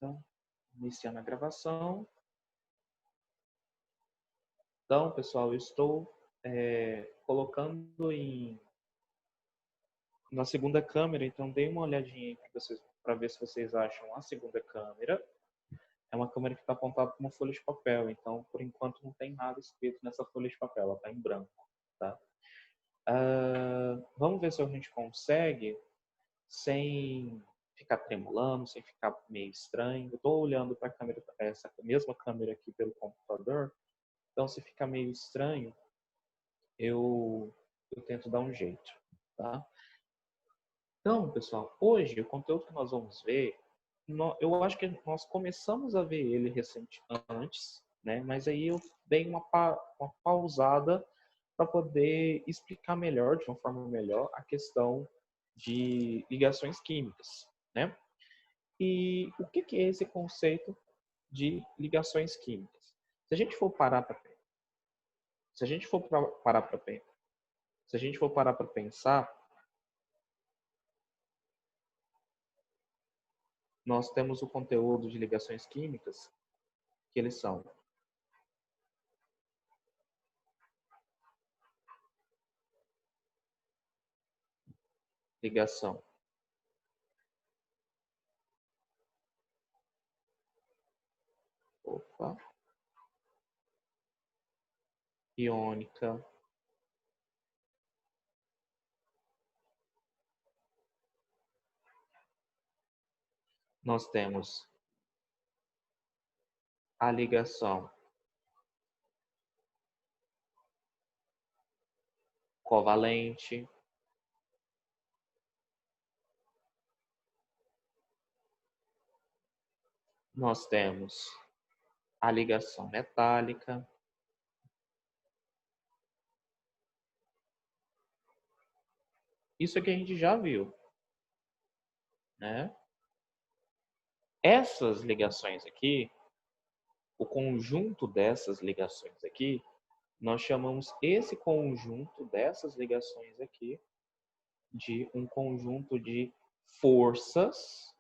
Então, iniciando a gravação. Então, pessoal, eu estou colocando na segunda câmera, então dê uma olhadinha para ver se vocês acham a segunda câmera. É uma câmera que está apontada para uma folha de papel, então, por enquanto, não tem nada escrito nessa folha de papel, ela está em branco. Tá? Vamos ver se a gente consegue, sem ficar tremulando, sem ficar meio estranho. Eu estou olhando para essa mesma câmera aqui pelo computador, então se ficar meio estranho, eu tento dar um jeito. Tá? Então, pessoal, hoje o conteúdo que nós vamos ver, eu acho que nós começamos a ver ele antes, né? Mas aí eu dei uma pausada para poder explicar melhor, de uma forma melhor, a questão de ligações químicas, né? E o que é esse conceito de ligações químicas? Se a gente for parar para pensar, nós temos o conteúdo de ligações químicas, que eles são ligação iônica, nós temos a ligação covalente, nós temos a ligação metálica, isso aqui a gente já viu, né? Essas ligações aqui, o conjunto dessas ligações aqui, nós chamamos esse conjunto dessas ligações aqui de um conjunto de forças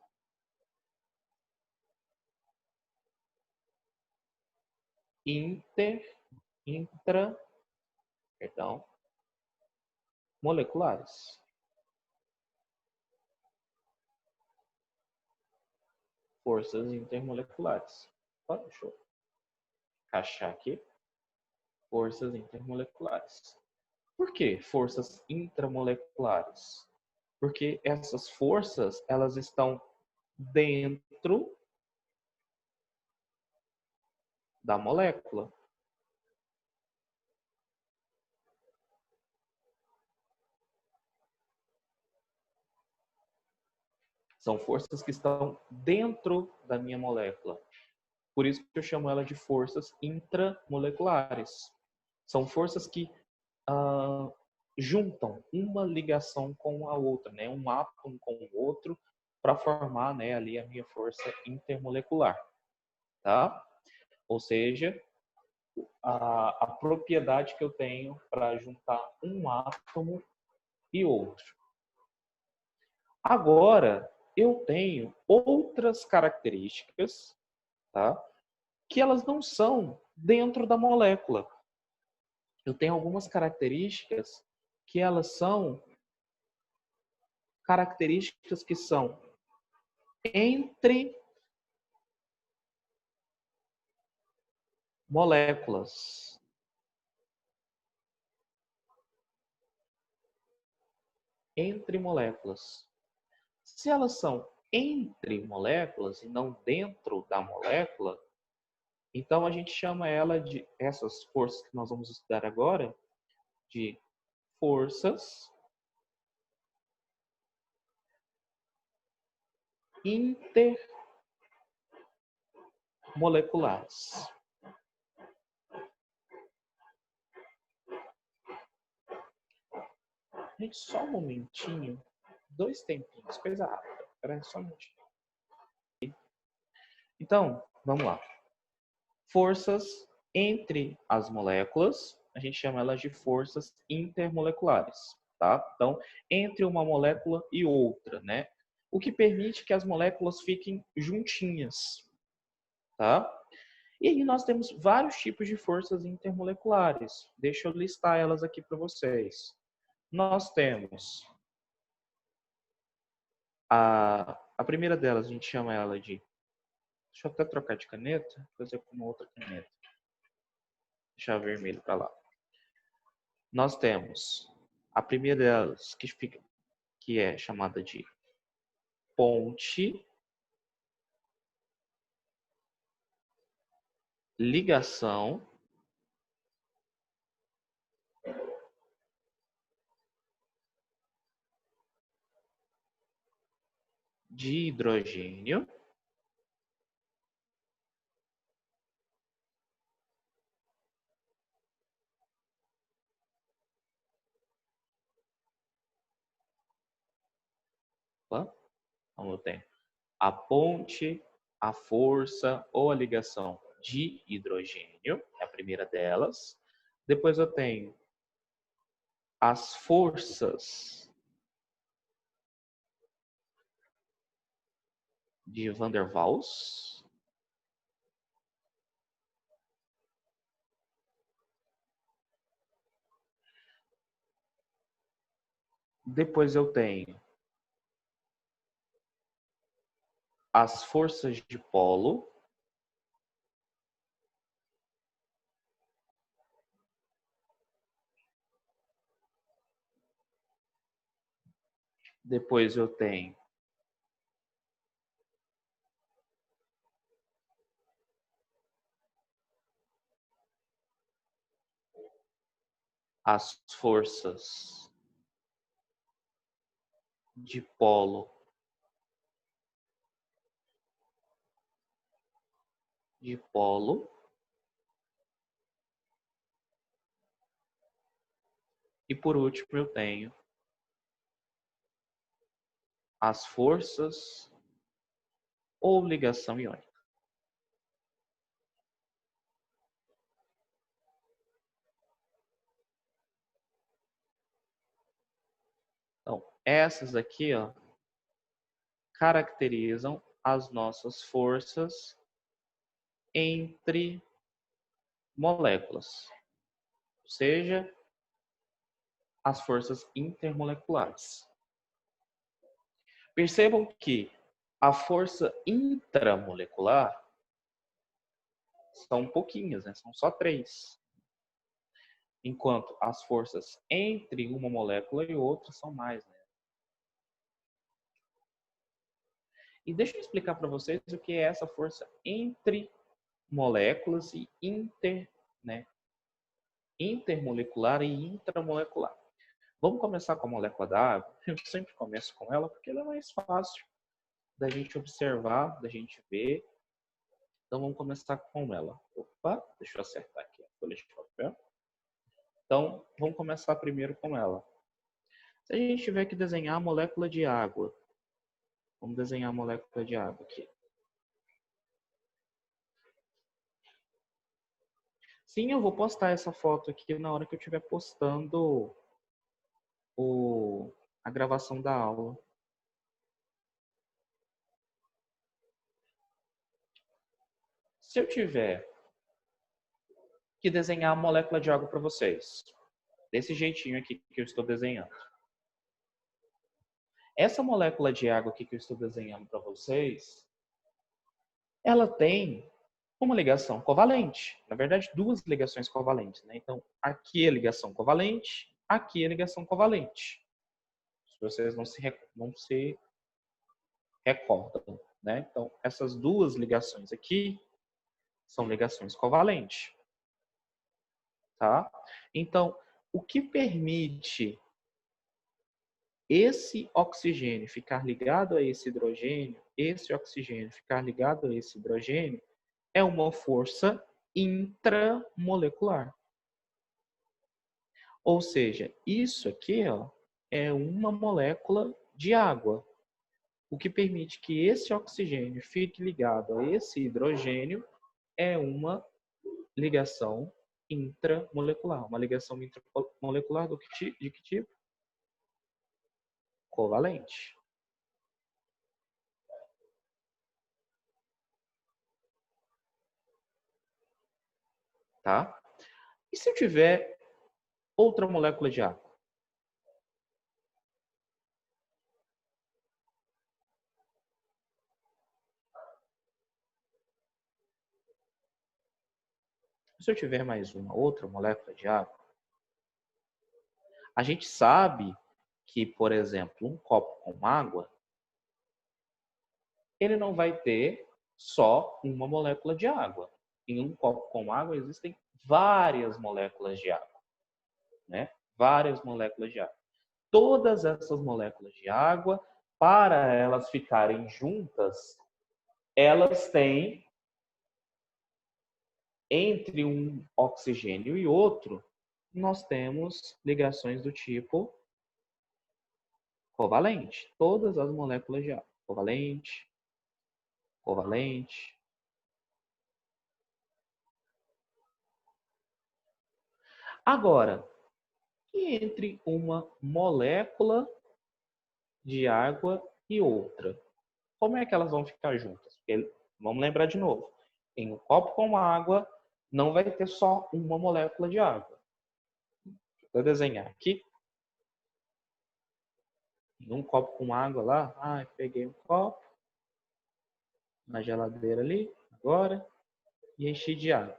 moleculares. Forças intermoleculares. Deixa eu encaixar aqui. Forças intermoleculares. Por que forças intramoleculares? Porque essas forças, elas estão dentro da molécula. São forças que estão dentro da minha molécula. Por isso que eu chamo ela de forças intramoleculares. São forças que juntam uma ligação com a outra, né? Um átomo com o outro, para formar, né, ali a minha força intermolecular. Tá? Ou seja, a propriedade que eu tenho para juntar um átomo e outro. Agora, eu tenho outras características, tá? Que elas não são dentro da molécula. Eu tenho algumas características que elas são características que são entre moléculas. Entre moléculas. Se elas são entre moléculas e não dentro da molécula, então a gente chama ela de, essas forças que nós vamos estudar agora, de forças intermoleculares. Gente, só um momentinho, 2 tempinhos, coisa rápida. Espera só um momentinho. Então, vamos lá. Forças entre as moléculas, a gente chama elas de forças intermoleculares, tá? Então, entre uma molécula e outra, né? o que permite que as moléculas fiquem juntinhas, tá? E aí nós temos vários tipos de forças intermoleculares. Deixa eu listar elas aqui para vocês. Nós temos a primeira delas, a gente chama ela de... Deixa eu até trocar de caneta, fazer com uma outra caneta. Deixar vermelho para lá. Nós temos a primeira delas, que é chamada de ponte, ligação, de hidrogênio, então eu tenho a ponte, a força ou a ligação de hidrogênio, é a primeira delas. Depois eu tenho as forças de Van der Waals. Depois eu tenho as forças de polo. Depois eu tenho as forças de polo e por último eu tenho as forças ou ligação iônica. Então, essas aqui, ó, caracterizam as nossas forças entre moléculas, ou seja, as forças intermoleculares. Percebam que a força intramolecular são pouquinhas, né? São só 3. Enquanto as forças entre uma molécula e outra são mais, né? E deixa eu explicar para vocês o que é essa força entre moléculas e intermolecular e intramolecular. Vamos começar com a molécula da água. Eu sempre começo com ela porque ela é mais fácil da gente observar, da gente ver. Então vamos começar com ela. Opa, deixa eu acertar aqui a folha de papel. Então vamos começar primeiro com ela. Se a gente tiver que desenhar a molécula de água, vamos desenhar a molécula de água aqui. Sim, eu vou postar essa foto aqui na hora que eu estiver postando a gravação da aula. Se eu tiver que desenhar a molécula de água para vocês, desse jeitinho aqui que eu estou desenhando. Essa molécula de água aqui que eu estou desenhando para vocês, ela tem uma ligação covalente. Na verdade, 2 ligações covalentes, né? Então, aqui é ligação covalente, aqui é ligação covalente. Se vocês não se recordam, né? Então, essas 2 ligações aqui são ligações covalentes, tá? Então, o que permite esse oxigênio ficar ligado a esse hidrogênio, esse oxigênio ficar ligado a esse hidrogênio, é uma força intramolecular. Ou seja, isso aqui, ó, é uma molécula de água, o que permite que esse oxigênio fique ligado a esse hidrogênio é uma ligação intramolecular. Uma ligação intramolecular de que tipo? Covalente. tá? E se eu tiver outra molécula de água? Se eu tiver mais uma outra molécula de água, a gente sabe que, por exemplo, um copo com água, ele não vai ter só uma molécula de água. Em um copo com água existem várias moléculas de água, né? Várias moléculas de água. Todas essas moléculas de água, para elas ficarem juntas, elas têm, entre um oxigênio e outro, nós temos ligações do tipo covalente. Todas as moléculas de água. Covalente, covalente. Agora, e entre uma molécula de água e outra? Como é que elas vão ficar juntas? Porque, vamos lembrar de novo. Em um copo com água, não vai ter só uma molécula de água. Vou desenhar aqui. Em um copo com água lá, peguei um copo na geladeira ali, agora, e enchi de água.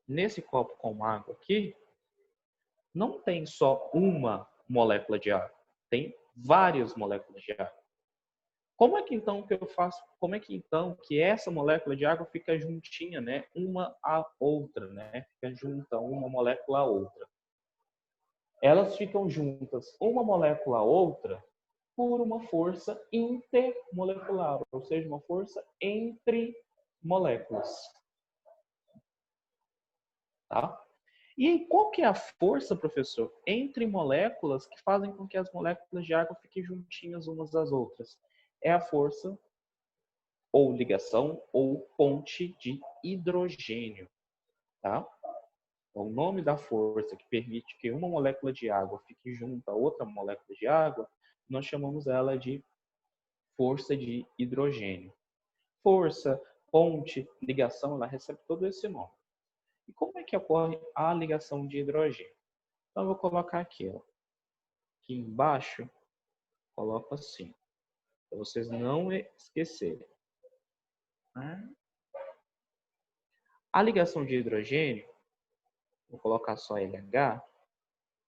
Nesse copo com água aqui, não tem só uma molécula de água, tem várias moléculas de água. Como é que então que eu faço? Como é que então que essa molécula de água fica juntinha, né, uma à outra, né? Fica junta uma molécula à outra. Elas ficam juntas uma molécula à outra por uma força intermolecular, ou seja, uma força entre moléculas, tá? E qual que é a força, professor, entre moléculas que fazem com que as moléculas de água fiquem juntinhas umas das outras? É a força ou ligação ou ponte de hidrogênio, tá? O nome da força que permite que uma molécula de água fique junto a outra molécula de água, nós chamamos ela de força de hidrogênio. Força, ponte, ligação, ela recebe todo esse nome. E como é que ocorre a ligação de hidrogênio? Então, eu vou colocar aqui, ó. Aqui embaixo, coloco assim, para vocês não esquecerem. A ligação de hidrogênio, vou colocar só LH,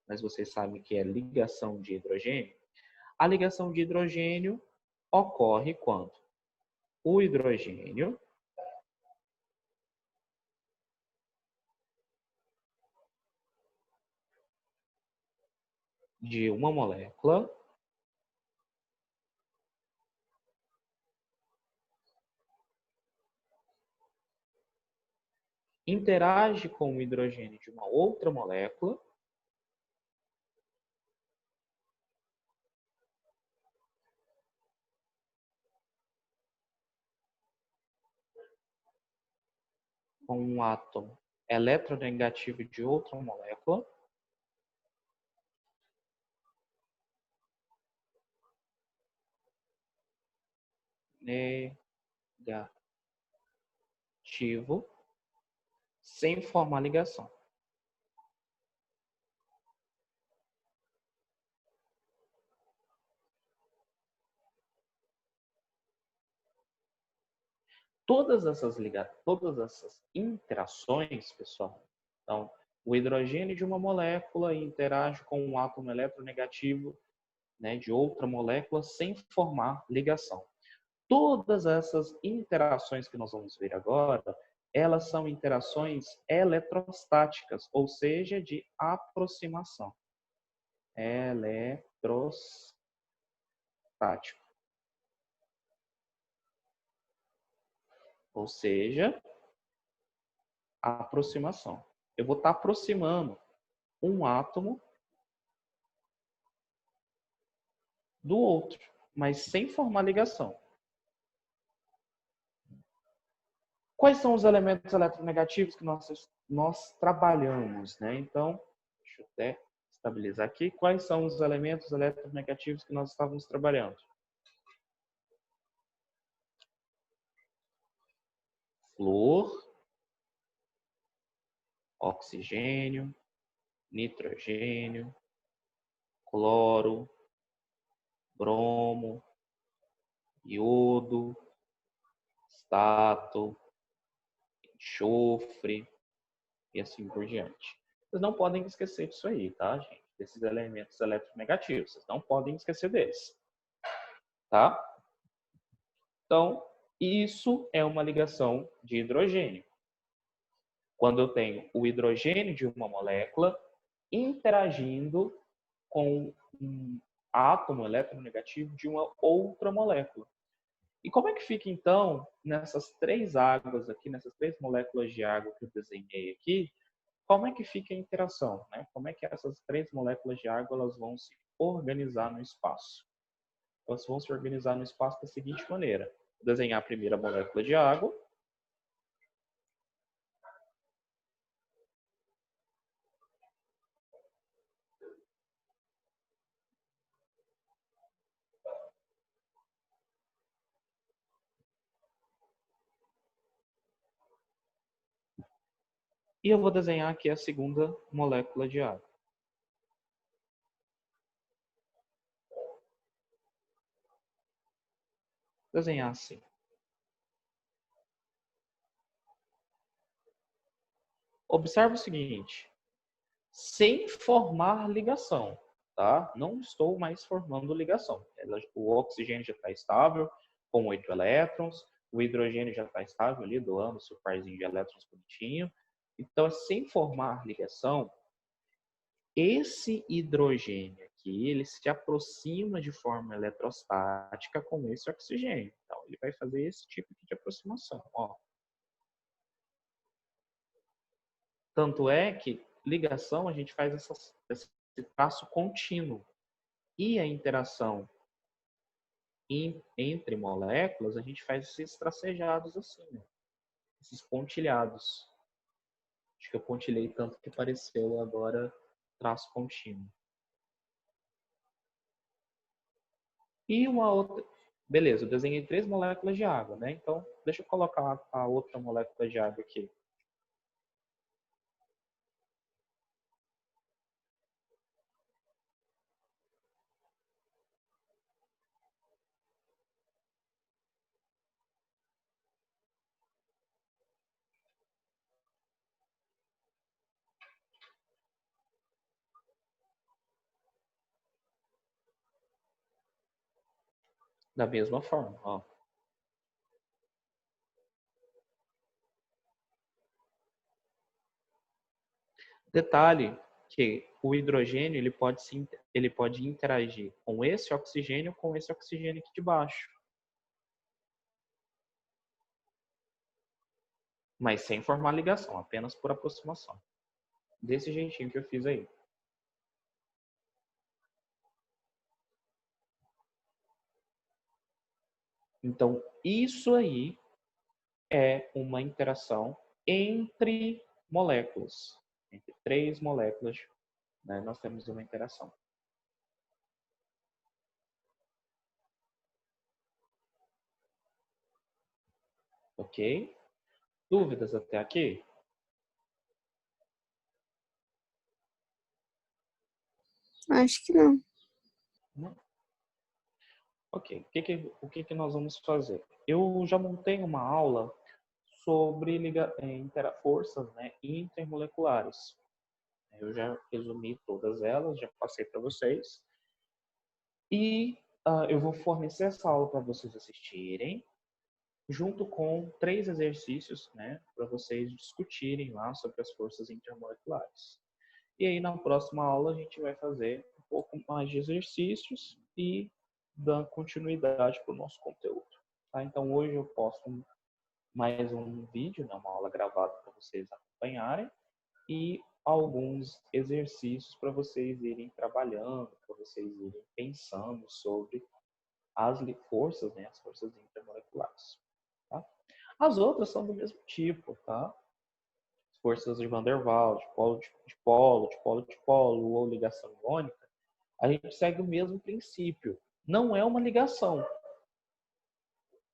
mas vocês sabem que é ligação de hidrogênio. A ligação de hidrogênio ocorre quando o hidrogênio de uma molécula interage com o hidrogênio de uma outra molécula com um átomo eletronegativo de outra molécula negativo sem formar ligação. Todas essas interações, pessoal, então, o hidrogênio de uma molécula interage com um átomo eletronegativo, né, de outra molécula sem formar ligação. Todas essas interações que nós vamos ver agora, elas são interações eletrostáticas, ou seja, de aproximação. Eletrostático. Ou seja, aproximação. Eu vou estar aproximando um átomo do outro, mas sem formar ligação. Quais são os elementos eletronegativos que nós trabalhamos, né? Então, deixa eu até estabilizar aqui. Quais são os elementos eletronegativos que nós estávamos trabalhando? flúor, oxigênio, nitrogênio, cloro, bromo, iodo, estato, enxofre e assim por diante. Vocês não podem esquecer disso aí, tá, gente? Desses elementos eletronegativos. Vocês não podem esquecer deles. Tá? Então, isso é uma ligação de hidrogênio. Quando eu tenho o hidrogênio de uma molécula interagindo com um átomo eletronegativo de uma outra molécula. E como é que fica, então, nessas três águas aqui, nessas três moléculas de água que eu desenhei aqui, como é que fica a interação? Né? Como é que essas três moléculas de água elas vão se organizar no espaço? Elas vão se organizar no espaço da seguinte maneira. Vou desenhar a primeira molécula de água. E eu vou desenhar aqui a segunda molécula de água. Desenhar assim. Observe o seguinte, sem formar ligação, tá? Não estou mais formando ligação. O oxigênio já está estável, com 8 elétrons, o hidrogênio já está estável ali, doando seu parzinho de elétrons bonitinho. Então, sem formar ligação, esse hidrogênio aqui, ele se aproxima de forma eletrostática com esse oxigênio. Então, ele vai fazer esse tipo de aproximação, ó. Tanto é que ligação a gente faz esse traço contínuo. E a interação entre moléculas, a gente faz esses tracejados assim, né? Esses pontilhados. Acho que eu pontilhei tanto que pareceu agora traço contínuo. E uma outra... Beleza, eu desenhei 3 moléculas de água, né? Então, deixa eu colocar a outra molécula de água aqui. Da mesma forma, ó. Detalhe que o hidrogênio ele pode interagir com esse oxigênio aqui de baixo. Mas sem formar ligação, apenas por aproximação. Desse jeitinho que eu fiz aí. Então, isso aí é uma interação entre moléculas. Entre 3 moléculas, né, nós temos uma interação. Ok? Dúvidas até aqui? Acho que não. Não? Ok. O que nós vamos fazer? Eu já montei uma aula sobre forças, né, intermoleculares. Eu já resumi todas elas, já passei para vocês. E eu vou fornecer essa aula para vocês assistirem, junto com 3 exercícios, né, para vocês discutirem lá sobre as forças intermoleculares. E aí, na próxima aula, a gente vai fazer um pouco mais de exercícios e dar continuidade para o nosso conteúdo. Tá? Então, hoje eu posto mais um vídeo, né, uma aula gravada para vocês acompanharem e alguns exercícios para vocês irem trabalhando, para vocês irem pensando sobre as forças, né, as forças intermoleculares. Tá? As outras são do mesmo tipo, tá? Forças de Van der Waals, de polo de polo, de polo de polo ou ligação iônica, a gente segue o mesmo princípio. Não é uma ligação.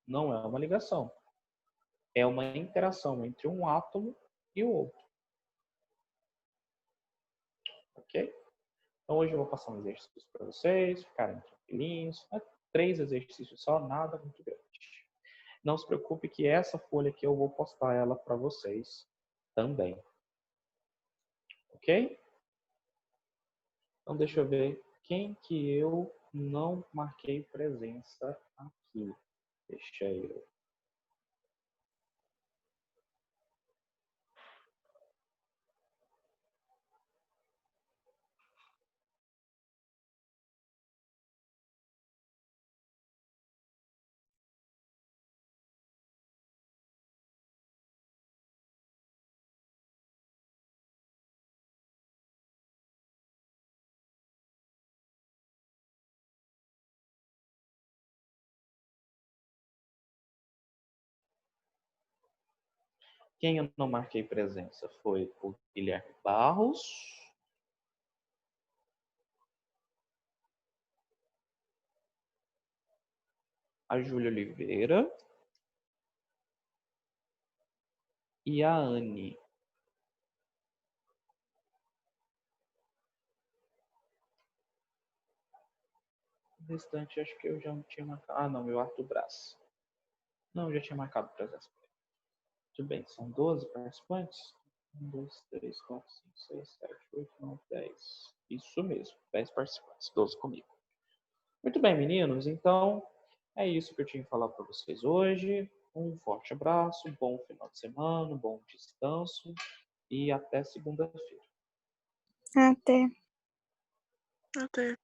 Não é uma ligação. É uma interação entre um átomo e o outro. Ok? Então, hoje eu vou passar um exercício para vocês, ficarem tranquilinhos. 3 exercícios só, nada muito grande. Não se preocupe que essa folha aqui eu vou postar ela para vocês também. Ok? Então, deixa eu ver quem que eu não marquei presença aqui. Deixa eu. Quem eu não marquei presença foi o Guilherme Barros, a Júlia Oliveira e a Anne. O restante acho que eu já não tinha marcado. Ah, não, o Arthur Braz. Não, eu já tinha marcado presença. Muito bem, são 12 participantes. 1, 2, 3, 4, 5, 6, 7, 8, 9, 10. Isso mesmo, 10 participantes, 12 comigo. Muito bem, meninos, então é isso que eu tinha que falar para vocês hoje. Um forte abraço, bom final de semana, bom descanso e até segunda-feira. Até. Até.